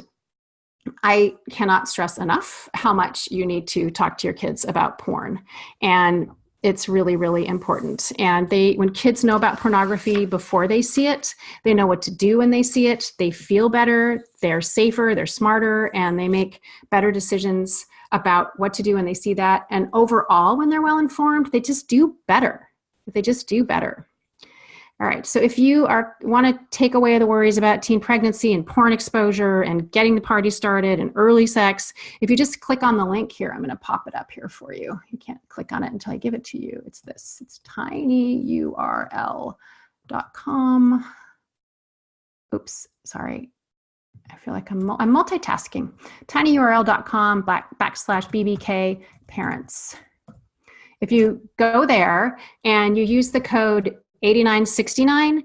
I cannot stress enough how much you need to talk to your kids about porn. And it's really, really important. And when kids know about pornography before they see it, they know what to do when they see it. They feel better, they're safer, they're smarter, and they make better decisions about what to do when they see that. And overall, when they're well informed, they just do better. They just do better. All right, so if you want to take away the worries about teen pregnancy and porn exposure and getting the party started and early sex, if you just click on the link here, I'm going to pop it up here for you. You can't click on it until I give it to you. It's this. It's tinyurl.com. Oops, sorry. I feel like I'm multitasking. tinyurl.com/BBK parents. If you go there and you use the code $89.69.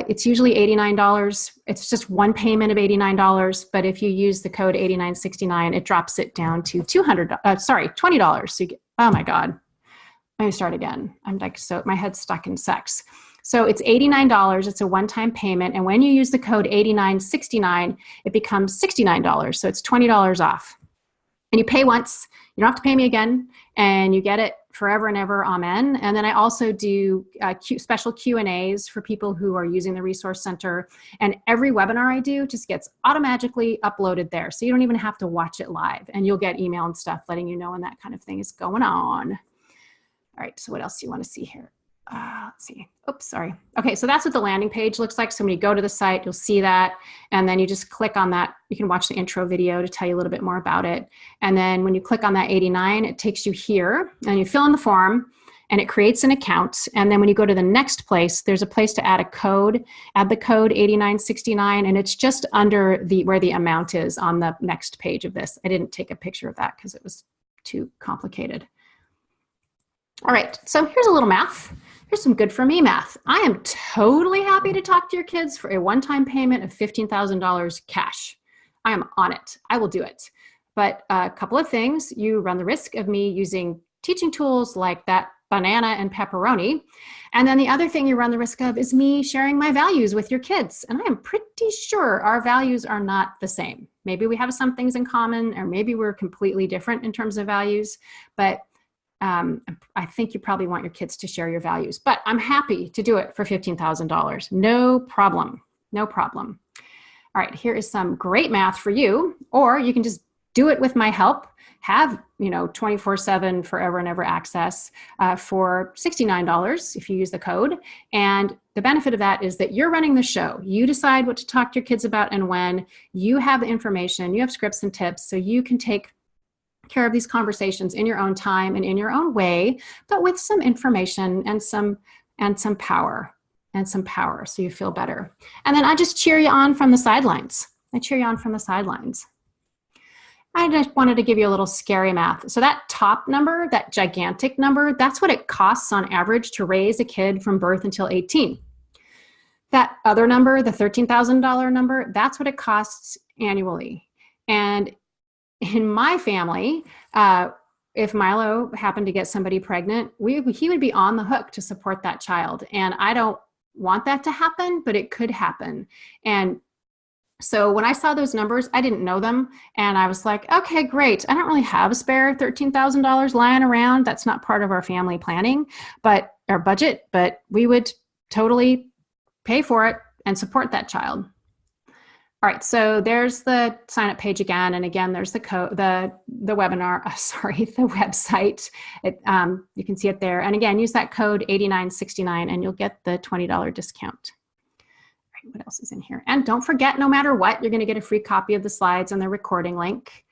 It's usually $89. It's just one payment of $89. But if you use the code $89.69, it drops it down to $20. So you get, oh my God. Let me start again. I'm like, so my head's stuck in sex. So it's $89. It's a one-time payment. And when you use the code $89.69, it becomes $69. So it's $20 off. And you pay once. You don't have to pay me again. And you get it forever and ever, amen. And then I also do special Q&As for people who are using the Resource Center. And every webinar I do just gets automatically uploaded there. So you don't even have to watch it live. And you'll get email and stuff letting you know when that kind of thing is going on. All right, so what else do you want to see here? Let's see. Oops, sorry. Okay, so that's what the landing page looks like. So when you go to the site, you'll see that. And then you just click on that. You can watch the intro video to tell you a little bit more about it. And then when you click on that 89, it takes you here. And you fill in the form. And it creates an account. And then when you go to the next place, there's a place to add a code. Add the code $89.69. And it's just under where the amount is on the next page of this. I didn't take a picture of that because it was too complicated. All right, so here's a little math. Here's some good for me math. I am totally happy to talk to your kids for a one-time payment of $15,000 cash. I am on it. I will do it. But a couple of things. You run the risk of me using teaching tools like that banana and pepperoni. And then the other thing you run the risk of is me sharing my values with your kids. And I am pretty sure our values are not the same. Maybe we have some things in common, or maybe we're completely different in terms of values. But I think you probably want your kids to share your values, but I'm happy to do it for $15,000. No problem. No problem. All right, here is some great math for you, or you can just do it with my help. Have, 24/7 forever and ever access for $69 if you use the code. And the benefit of that is that you're running the show. You decide what to talk to your kids about and when. You have the information, you have scripts and tips, so you can take care of these conversations in your own time and in your own way, but with some information and some power so you feel better. And then I just cheer you on from the sidelines. I just wanted to give you a little scary math. So that top number, that gigantic number, that's what it costs on average to raise a kid from birth until 18. That other number, the $13,000 number, that's what it costs annually. And in my family, if Milo happened to get somebody pregnant, he would be on the hook to support that child. And I don't want that to happen, but it could happen. And so when I saw those numbers, I didn't know them. And I was like, okay, great. I don't really have a spare $13,000 lying around. That's not part of our family planning, but our budget, but we would totally pay for it and support that child. All right, so there's the sign up page again, and again, there's the code, the webinar. The website. You can see it there, and again, use that code 8969, and you'll get the $20 discount. All right, what else is in here? And don't forget, no matter what, you're going to get a free copy of the slides and the recording link,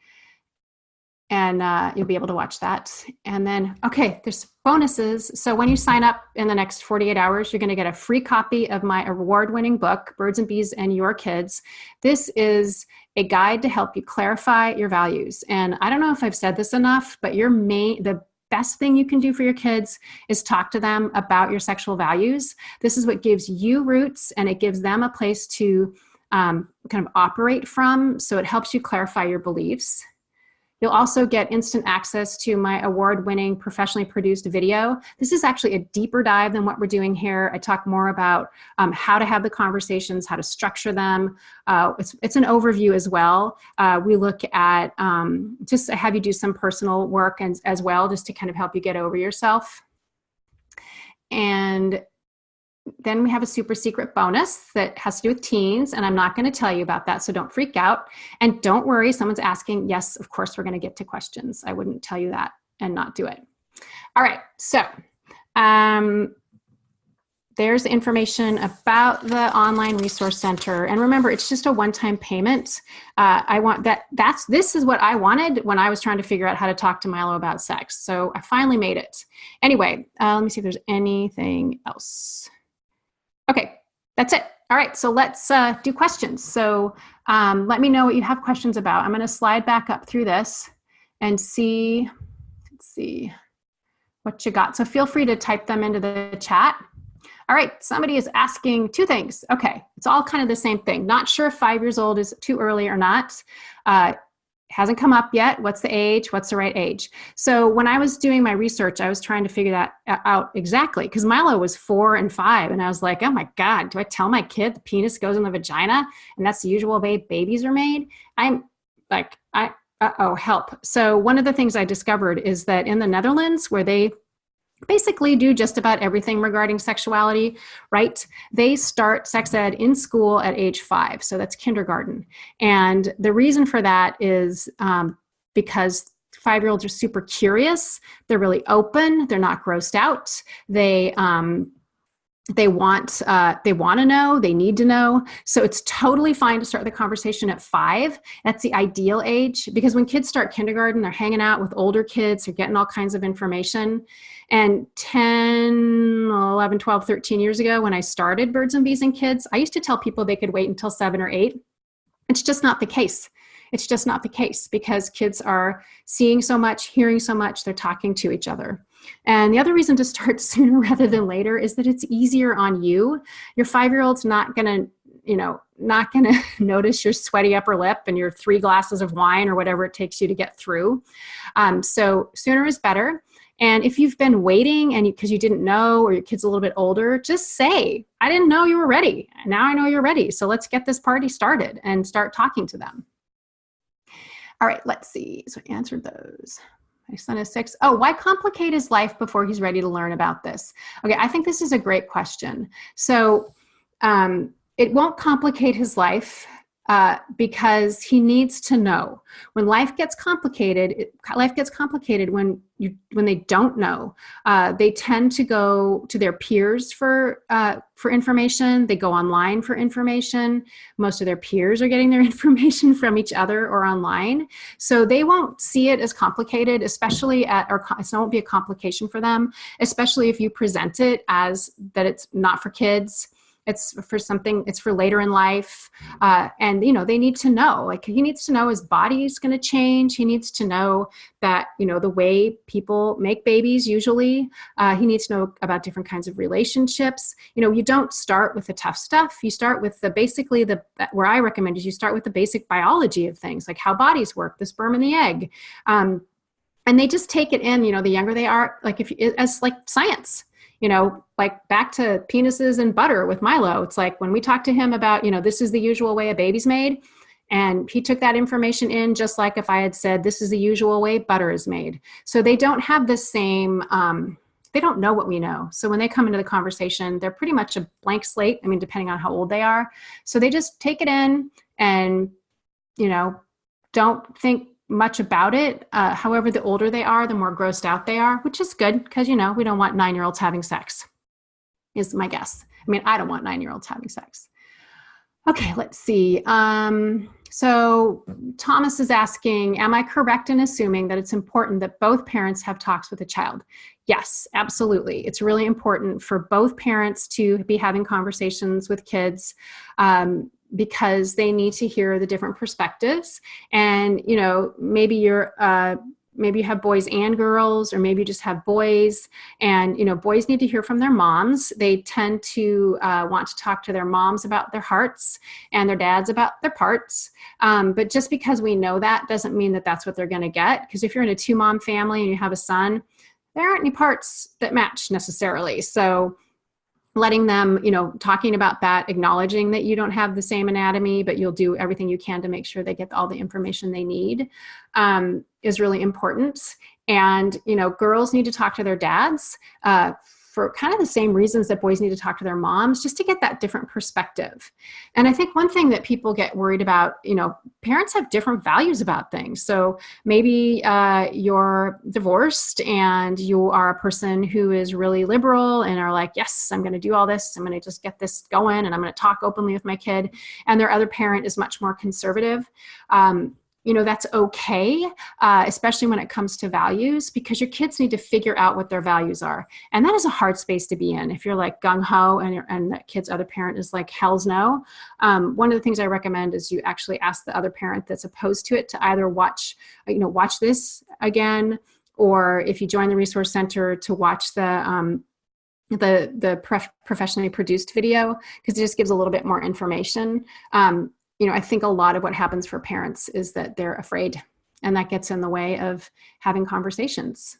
and you'll be able to watch that. And then, okay, there's bonuses. So when you sign up in the next 48 hours, you're going to get a free copy of my award-winning book, Birds and Bees and Your Kids. This is a guide to help you clarify your values. And I don't know if I've said this enough, but the best thing you can do for your kids is talk to them about your sexual values. This is what gives you roots, and it gives them a place to kind of operate from. So it helps you clarify your beliefs. You'll also get instant access to my award-winning professionally produced video. This is actually a deeper dive than what we're doing here. I talk more about how to have the conversations, how to structure them. It's an overview as well. We look at just have you do some personal work as well, just to kind of help you get over yourself. And then we have a super secret bonus that has to do with teens, and I'm not going to tell you about that, so don't freak out. And don't worry, someone's asking, yes, of course we're going to get to questions. I wouldn't tell you that and not do it. All right, so there's information about the Online Resource Center. And remember, it's just a one-time payment. This is what I wanted when I was trying to figure out how to talk to Milo about sex. So I finally made it. Anyway, let me see if there's anything else. Okay, that's it. All right, so let's do questions. So let me know what you have questions about. I'm going to slide back up through this and see, let's see what you got. So feel free to type them into the chat. All right, somebody is asking two things. Okay, it's all kind of the same thing. Not sure if 5 years old is too early or not. Hasn't come up yet. What's the age? What's the right age? So when I was doing my research, I was trying to figure that out exactly, because Milo was 4 and 5, and I was like, oh my God, do I tell my kid the penis goes in the vagina and that's the usual way babies are made? I'm like, uh-oh, help. So one of the things I discovered is that in the Netherlands, where they basically do just about everything regarding sexuality, right? They start sex ed in school at age 5. So that's kindergarten. And the reason for that is because 5-year-olds are super curious. They're really open. They're not grossed out. They want to know, they need to know. So it's totally fine to start the conversation at 5. That's the ideal age, because when kids start kindergarten, they're hanging out with older kids, they're getting all kinds of information. And 10, 11, 12, 13 years ago, when I started Birds and Bees and Kids, I used to tell people they could wait until 7 or 8. It's just not the case. It's just not the case, because kids are seeing so much, hearing so much, they're talking to each other. And the other reason to start sooner rather than later is that it's easier on you. Your 5-year-old's not going to notice your sweaty upper lip and your 3 glasses of wine or whatever it takes you to get through. So sooner is better. And if you've been waiting and because you didn't know, or your kid's a little bit older, just say, I didn't know you were ready. Now I know you're ready. So let's get this party started and start talking to them. All right, let's see. So I answered those. My son is 6. Oh, why complicate his life before he's ready to learn about this? Okay, I think this is a great question. So it won't complicate his life because he needs to know. When life gets complicated, when they don't know. They tend to go to their peers for information. They go online for information. Most of their peers are getting their information from each other or online. So they won't see it as complicated, especially it won't be a complication for them, especially if you present it as that it's not for kids. It's for something, it's for later in life. And, they need to know, like he needs to know his body is going to change. He needs to know that, the way people make babies usually, he needs to know about different kinds of relationships. You don't start with the tough stuff. You start with where I recommend is you start with the basic biology of things, like how bodies work, the sperm and the egg. And they just take it in, the younger they are, as science. Like back to penises and butter with Milo. It's like when we talked to him about, this is the usual way a baby's made. And he took that information in just like if I had said, this is the usual way butter is made. So they don't have the same, they don't know what we know. So when they come into the conversation, they're pretty much a blank slate. I mean, depending on how old they are. So they just take it in and, don't think much about it. However, the older they are, the more grossed out they are, which is good because, we don't want 9-year-olds having sex, is my guess. I mean, I don't want 9-year-olds having sex. Okay, let's see. So Thomas is asking, am I correct in assuming that it's important that both parents have talks with the child? Yes, absolutely. It's really important for both parents to be having conversations with kids, because they need to hear the different perspectives. And, maybe you have boys and girls, or maybe you just have boys, and, boys need to hear from their moms. They tend to want to talk to their moms about their hearts and their dads about their parts. But just because we know that doesn't mean that that's what they're going to get. Because if you're in a 2-mom family and you have a son, there aren't any parts that match necessarily. So letting them, talking about that, acknowledging that you don't have the same anatomy, but you'll do everything you can to make sure they get all the information they need, is really important. And, girls need to talk to their dads for kind of the same reasons that boys need to talk to their moms, just to get that different perspective. And I think one thing that people get worried about, parents have different values about things. So maybe you're divorced and you are a person who is really liberal and are like, yes, I'm going to do all this. I'm going to just get this going and I'm going to talk openly with my kid. And their other parent is much more conservative. That's okay, especially when it comes to values, because your kids need to figure out what their values are. And that is a hard space to be in. If you're like gung-ho and that kid's other parent is like, hell's no. One of the things I recommend is you actually ask the other parent that's opposed to it to either watch this again, or if you join the resource center, to watch the professionally produced video, because it just gives a little bit more information. I think a lot of what happens for parents is that they're afraid, and that gets in the way of having conversations.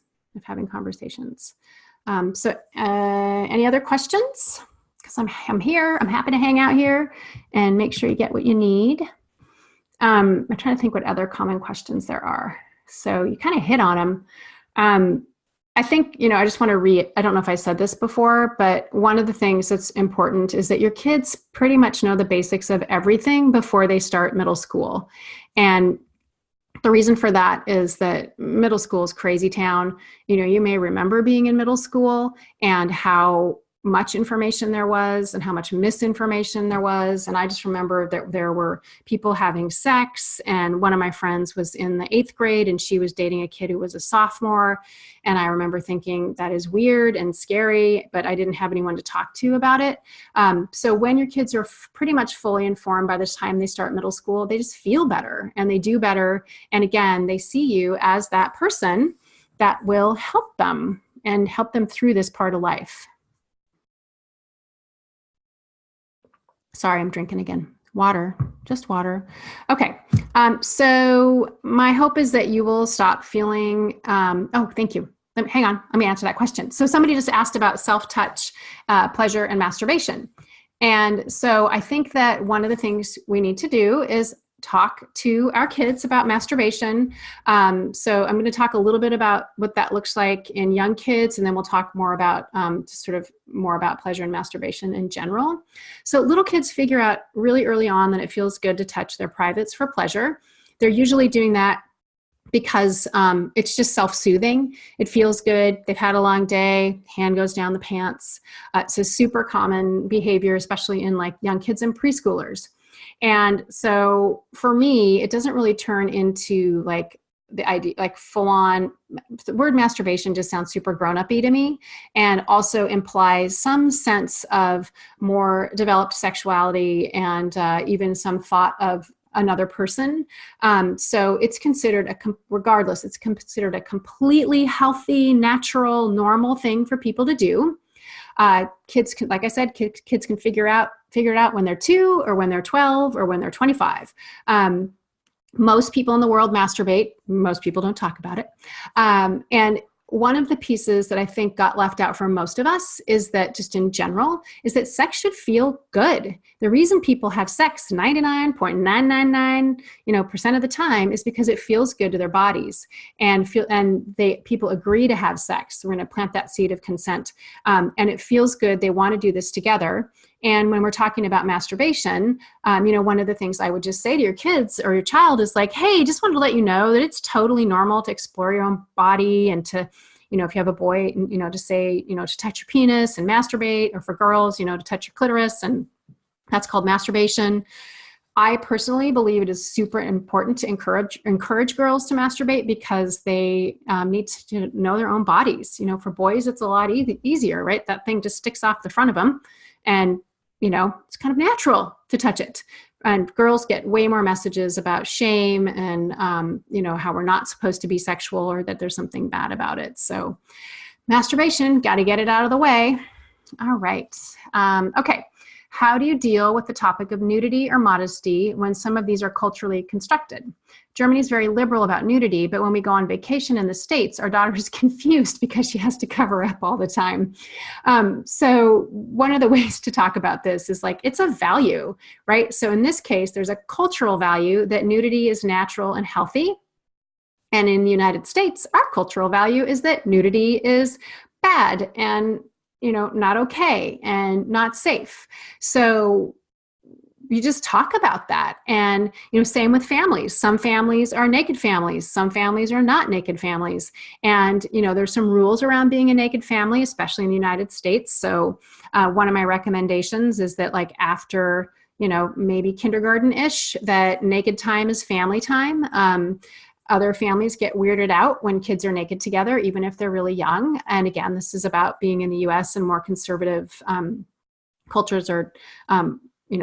So any other questions? Because I'm here. I'm happy to hang out here and make sure you get what you need. I'm trying to think what other common questions there are. So you kind of hit on them. I think, I just want to I don't know if I said this before, but one of the things that's important is that your kids pretty much know the basics of everything before they start middle school. And the reason for that is that middle school is crazy town. You may remember being in middle school and how much information there was and how much misinformation there was. And I just remember that there were people having sex, and one of my friends was in the 8th grade and she was dating a kid who was a sophomore. And I remember thinking that is weird and scary, but I didn't have anyone to talk to about it. So when your kids are pretty much fully informed by the time they start middle school, they just feel better and they do better. And again, they see you as that person that will help them and help them through this part of life. Sorry, I'm drinking again. Water, just water. Okay, so my hope is that you will stop feeling, oh, thank you. Hang on, let me answer that question. So somebody just asked about self-touch, pleasure, and masturbation. And so I think that one of the things we need to do is talk to our kids about masturbation. So I'm going to talk a little bit about what that looks like in young kids, and then we'll talk more about more about pleasure and masturbation in general. So little kids figure out really early on that it feels good to touch their privates for pleasure. They're usually doing that because it's just self-soothing. It feels good. They've had a long day. Hand goes down the pants. It's a super common behavior, especially in like young kids and preschoolers. And so for me, it doesn't really turn into like the idea, like full on. The word masturbation just sounds super grown-up-y to me, and also implies some sense of more developed sexuality and even some thought of another person. So it's considered regardless, it's considered a completely healthy, natural, normal thing for people to do. Kids can, like I said, kids can figure it out when they're 2 or when they're 12 or when they're 25. Most people in the world masturbate. Most people don't talk about it. And one of the pieces that I think got left out for most of us is that just in general is that sex should feel good. The reason people have sex 99.999% of the time is because it feels good to their bodies, and people agree to have sex. We're going to plant that seed of consent, and it feels good. They want to do this together. And when we're talking about masturbation, one of the things I would just say to your kids or your child is like, hey, just wanted to let you know that it's totally normal to explore your own body and to, if you have a boy, to say, to touch your penis and masturbate, or for girls, to touch your clitoris, and that's called masturbation. I personally believe it is super important to encourage girls to masturbate because they need to know their own bodies. For boys, it's a lot easier, right? That thing just sticks off the front of them, and it's kind of natural to touch it. And girls get way more messages about shame and how we're not supposed to be sexual, or that there's something bad about it. So, masturbation, got to get it out of the way. All right. Okay. How do you deal with the topic of nudity or modesty when some of these are culturally constructed? Germany is very liberal about nudity, but when we go on vacation in the States, our daughter is confused because she has to cover up all the time. So one of the ways to talk about this is like, it's a value, right? So in this case, there's a cultural value that nudity is natural and healthy. And in the United States, our cultural value is that nudity is bad and not okay and not safe. So you just talk about that. And, same with families. Some families are naked families. Some families are not naked families. And, there's some rules around being a naked family, especially in the United States. So one of my recommendations is that like after, maybe kindergarten-ish, that naked time is family time. Other families get weirded out when kids are naked together, even if they're really young. And again, this is about being in the US and more conservative cultures or,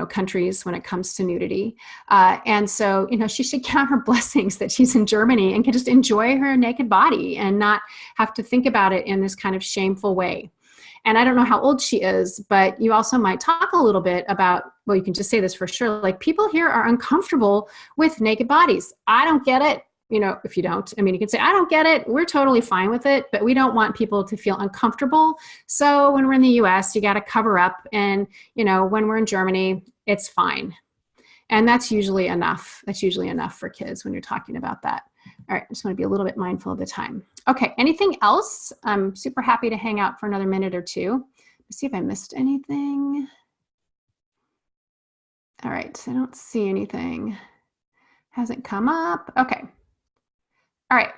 countries when it comes to nudity. And so, she should count her blessings that she's in Germany and can just enjoy her naked body and not have to think about it in this kind of shameful way. And I don't know how old she is, but you also might talk a little bit about, well, you can just say this for sure, like people here are uncomfortable with naked bodies. I don't get it. If you don't, you can say, I don't get it. We're totally fine with it, but we don't want people to feel uncomfortable. So when we're in the US, you got to cover up. And, when we're in Germany, it's fine. And that's usually enough. That's usually enough for kids when you're talking about that. All right. I just want to be a little bit mindful of the time. Okay. Anything else? I'm super happy to hang out for another minute or two. Let's see if I missed anything. All right. I don't see anything. Hasn't come up. Okay. All right.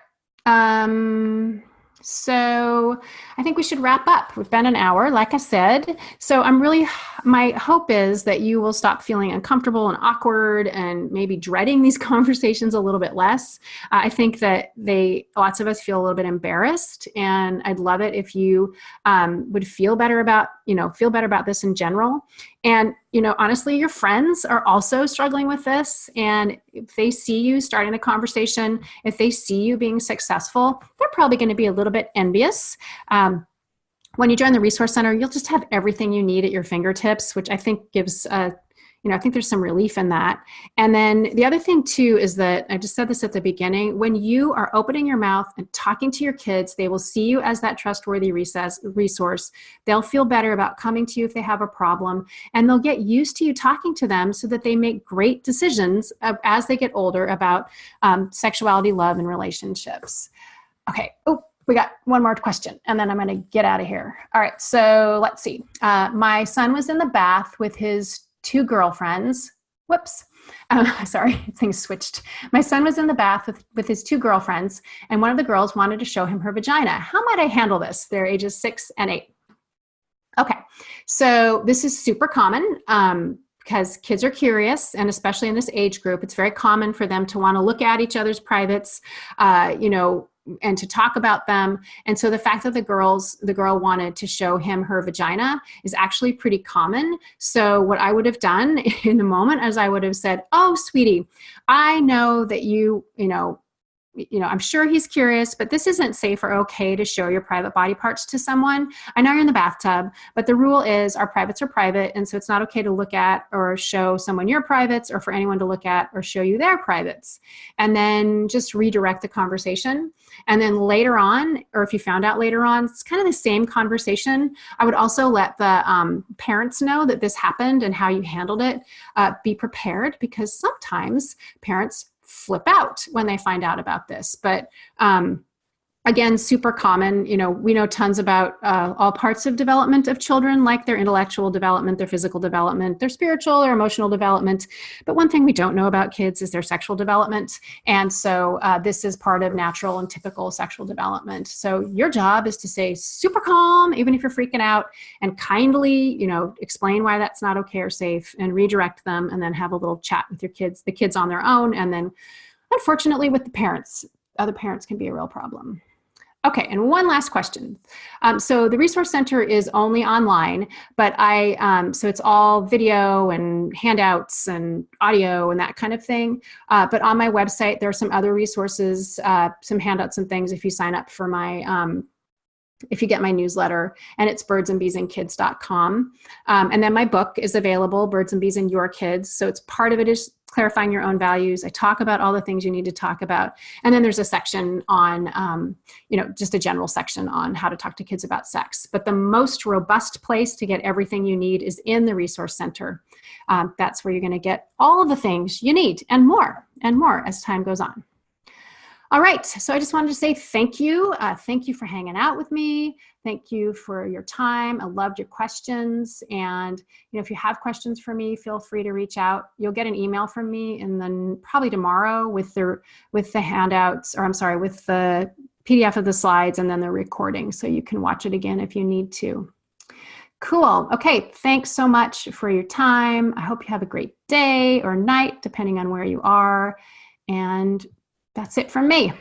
So I think we should wrap up. We've been an hour, like I said. So my hope is that you will stop feeling uncomfortable and awkward and maybe dreading these conversations a little bit less. I think that lots of us feel a little bit embarrassed, and I'd love it if you would feel better about this in general. And, honestly, your friends are also struggling with this. And if they see you starting the conversation, if they see you being successful, they're probably going to be a little bit envious. When you join the Resource Center, you'll just have everything you need at your fingertips, which I think gives I think there's some relief in that. And then the other thing too is that, I just said this at the beginning, when you are opening your mouth and talking to your kids, they will see you as that trustworthy resource. They'll feel better about coming to you if they have a problem, and they'll get used to you talking to them so that they make great decisions as they get older about sexuality, love, and relationships. Okay. Oh, we got one more question, and then I'm going to get out of here. All right. So let's see. My son was in the bath with his two girlfriends. Whoops. Sorry, things switched. My son was in the bath with his two girlfriends, and one of the girls wanted to show him her vagina. How might I handle this? They're ages 6 and 8. Okay, so this is super common because kids are curious, and especially in this age group, it's very common for them to want to look at each other's privates, and to talk about them. And so the fact that the girl wanted to show him her vagina is actually pretty common. So what I would have done in the moment is I would have said, oh, sweetie, I know that I'm sure he's curious, but this isn't safe or okay to show your private body parts to someone. I know you're in the bathtub, but the rule is our privates are private. And so it's not okay to look at or show someone your privates, or for anyone to look at or show you their privates. And then just redirect the conversation. And then later on, or if you found out later on, it's kind of the same conversation. I would also let the parents know that this happened and how you handled it. Be prepared, because sometimes parents flip out when they find out about this. But Again, super common. We know tons about all parts of development of children, like their intellectual development, their physical development, their spiritual or emotional development. But one thing we don't know about kids is their sexual development. And so this is part of natural and typical sexual development. So your job is to stay super calm, even if you're freaking out, and kindly, explain why that's not okay or safe, and redirect them, and then have a little chat with your kids, the kids on their own. And then unfortunately with the parents, other parents can be a real problem. Okay, and one last question. So the Resource Center is only online, but so it's all video and handouts and audio and that kind of thing. But on my website, there are some other resources, some handouts and things if you sign up for if you get my newsletter, and it's birdsandbeesandkids.com. And then my book is available, Birds and Bees and Your Kids. So it's part of it is clarifying your own values. I talk about all the things you need to talk about. And then there's a section on, just a general section on how to talk to kids about sex. But the most robust place to get everything you need is in the Resource Center. That's where you're going to get all of the things you need and more as time goes on. All right, so I just wanted to say thank you. Thank you for hanging out with me. Thank you for your time. I loved your questions. And if you have questions for me, feel free to reach out. You'll get an email from me, and then probably tomorrow with the handouts, or I'm sorry, with the PDF of the slides and then the recording, so you can watch it again if you need to. Cool. Okay, thanks so much for your time. I hope you have a great day or night, depending on where you are. And that's it from me.